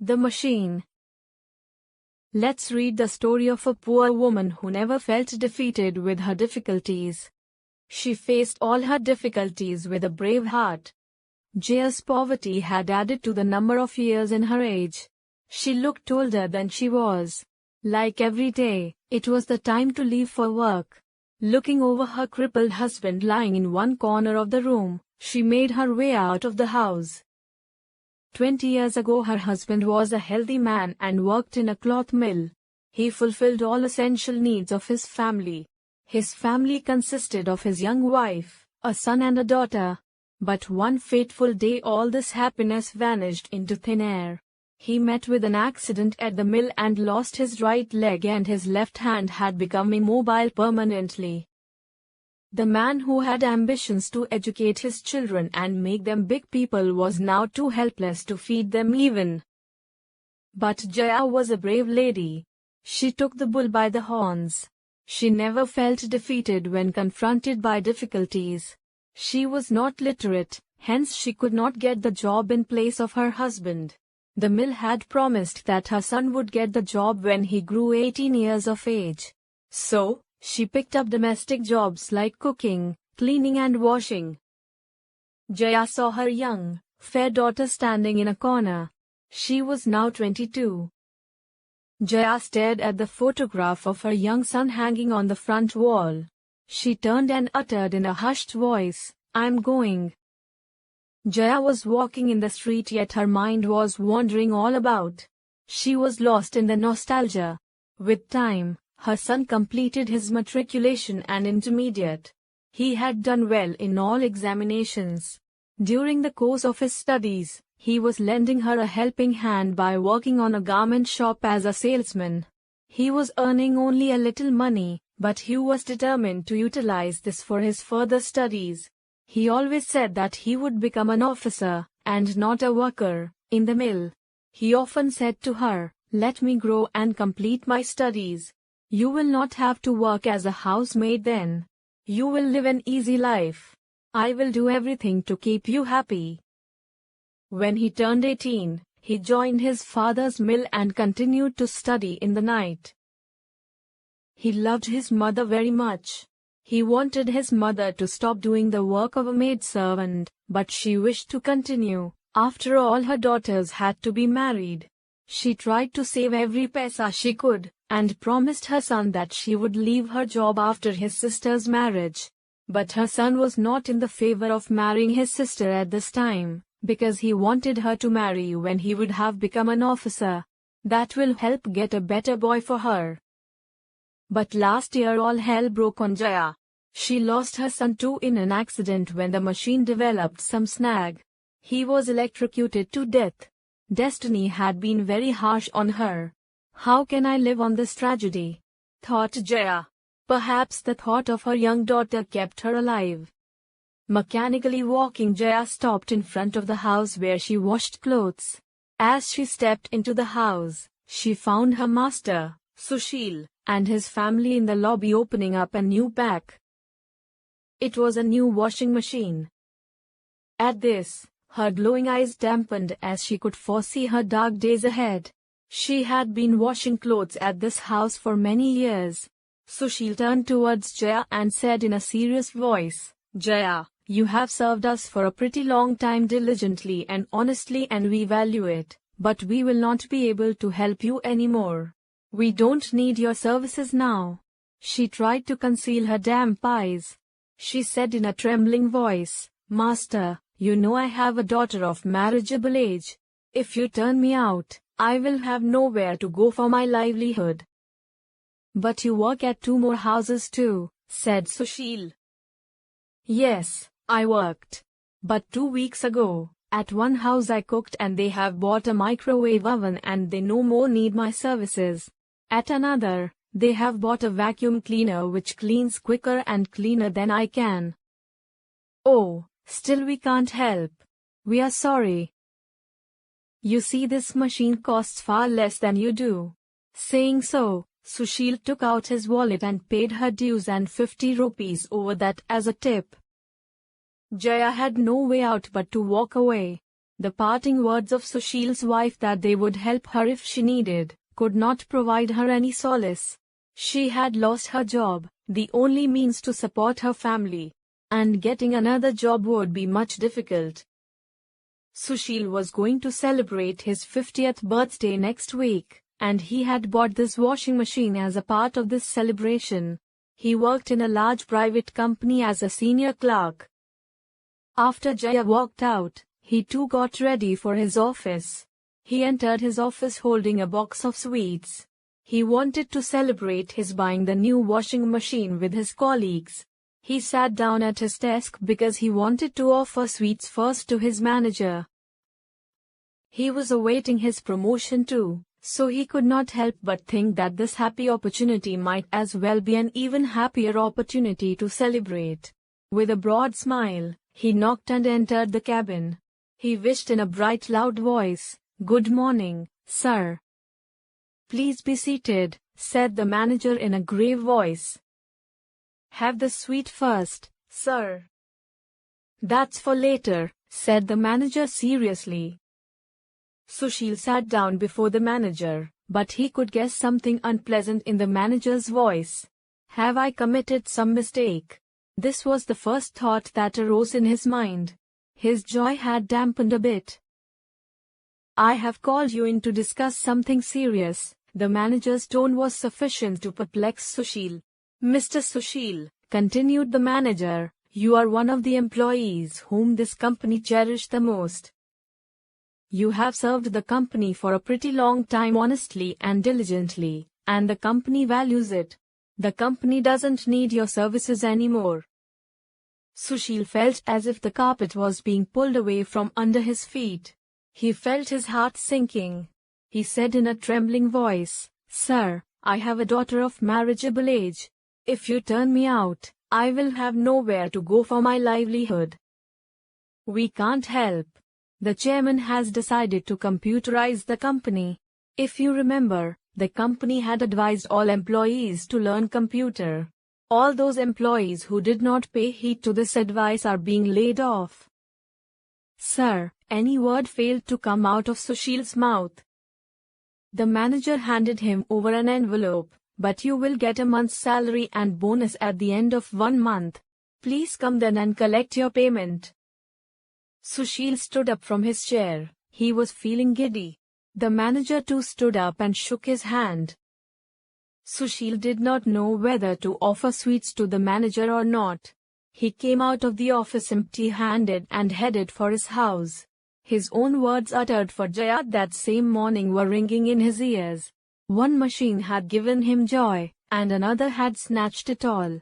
The machine. Let's read the story of a poor woman who never felt defeated with her difficulties. She faced all her difficulties with a brave heart. Jaya's poverty had added to the number of years in her age. She looked older than she was. Like every day, it was the time to leave for work. Looking over her crippled husband lying in one corner of the room, she made her way out of the house. 20 years ago her husband was a healthy man and worked in a cloth mill. He fulfilled all essential needs of his family. His family consisted of his young wife, a son and a daughter. But one fateful day all this happiness vanished into thin air. He met with an accident at the mill and lost his right leg, and his left hand had become immobile permanently. The man who had ambitions to educate his children and make them big people was now too helpless to feed them even. But Jaya was a brave lady. She took the bull by the horns. She never felt defeated when confronted by difficulties. She was not literate, hence she could not get the job in place of her husband. The mill had promised that her son would get the job when he grew 18 years of age. So, she picked up domestic jobs like cooking, cleaning and washing. Jaya saw her young, fair daughter standing in a corner. She was now 22. Jaya stared at the photograph of her young son hanging on the front wall. She turned and uttered in a hushed voice, "I'm going." Jaya was walking in the street, yet her mind was wandering all about. She was lost in the nostalgia. With time, her son completed his matriculation and intermediate. He had done well in all examinations. During the course of his studies, he was lending her a helping hand by working on a garment shop as a salesman. He was earning only a little money, but he was determined to utilize this for his further studies. He always said that he would become an officer, and not a worker, in the mill. He often said to her, "Let me grow and complete my studies. You will not have to work as a housemaid then. You will live an easy life. I will do everything to keep you happy." When he turned 18, he joined his father's mill and continued to study in the night. He loved his mother very much. He wanted his mother to stop doing the work of a maidservant, but she wished to continue. After all, her daughters had to be married. She tried to save every paisa she could, and promised her son that she would leave her job after his sister's marriage. But her son was not in the favor of marrying his sister at this time, because he wanted her to marry when he would have become an officer. That will help get a better boy for her. But last year all hell broke on Jaya. She lost her son too in an accident when the machine developed some snag. He was electrocuted to death. Destiny had been very harsh on her. "How can I live on this tragedy?" thought Jaya. Perhaps the thought of her young daughter kept her alive. Mechanically walking, Jaya stopped in front of the house where she washed clothes. As she stepped into the house, she found her master, Sushil, and his family in the lobby opening up a new pack. It was a new washing machine. At this, her glowing eyes dampened as she could foresee her dark days ahead. She had been washing clothes at this house for many years. Sushil turned towards Jaya and said in a serious voice, "Jaya, you have served us for a pretty long time diligently and honestly, and we value it, but we will not be able to help you anymore. We don't need your services now." She tried to conceal her damp eyes. She said in a trembling voice, "Master, you know I have a daughter of marriageable age. If you turn me out, I will have nowhere to go for my livelihood." "But you work at 2 more houses too," said Sushil. "Yes, I worked. But 2 weeks ago, at one house I cooked and they have bought a microwave oven and they no more need my services. At another, they have bought a vacuum cleaner which cleans quicker and cleaner than I can." "Oh, still we can't help. We are sorry. You see, this machine costs far less than you do." Saying so, Sushil took out his wallet and paid her dues and 50 rupees over that as a tip. Jaya had no way out but to walk away. The parting words of Sushil's wife that they would help her if she needed, could not provide her any solace. She had lost her job, the only means to support her family, and getting another job would be much difficult. Sushil was going to celebrate his 50th birthday next week, and he had bought this washing machine as a part of this celebration. He worked in a large private company as a senior clerk. After Jaya walked out, he too got ready for his office. He entered his office holding a box of sweets. He wanted to celebrate his buying the new washing machine with his colleagues. He sat down at his desk because he wanted to offer sweets first to his manager. He was awaiting his promotion too, so he could not help but think that this happy opportunity might as well be an even happier opportunity to celebrate. With a broad smile, he knocked and entered the cabin. He wished in a bright loud voice, "Good morning, sir." "Please be seated," said the manager in a grave voice. "Have the sweet first, sir." "That's for later," said the manager seriously. Sushil sat down before the manager, but he could guess something unpleasant in the manager's voice. Have I committed some mistake? This was the first thought that arose in his mind. His joy had dampened a bit. "I have called you in to discuss something serious." The manager's tone was sufficient to perplex Sushil. "Mr. Sushil," continued the manager, "you are one of the employees whom this company cherished the most. You have served the company for a pretty long time honestly and diligently, and the company values it. The company doesn't need your services anymore." Sushil felt as if the carpet was being pulled away from under his feet. He felt his heart sinking. He said in a trembling voice, "Sir, I have a daughter of marriageable age. If you turn me out, I will have nowhere to go for my livelihood." "We can't help. The chairman has decided to computerize the company. If you remember, the company had advised all employees to learn computer. All those employees who did not pay heed to this advice are being laid off." "Sir," any word failed to come out of Sushil's mouth. The manager handed him over an envelope. "But you will get a month's salary and bonus at the end of 1 month. Please come then and collect your payment." Sushil stood up from his chair. He was feeling giddy. The manager too stood up and shook his hand. Sushil did not know whether to offer sweets to the manager or not. He came out of the office empty-handed and headed for his house. His own words uttered for Jaya that same morning were ringing in his ears. One machine had given him joy, and another had snatched it all.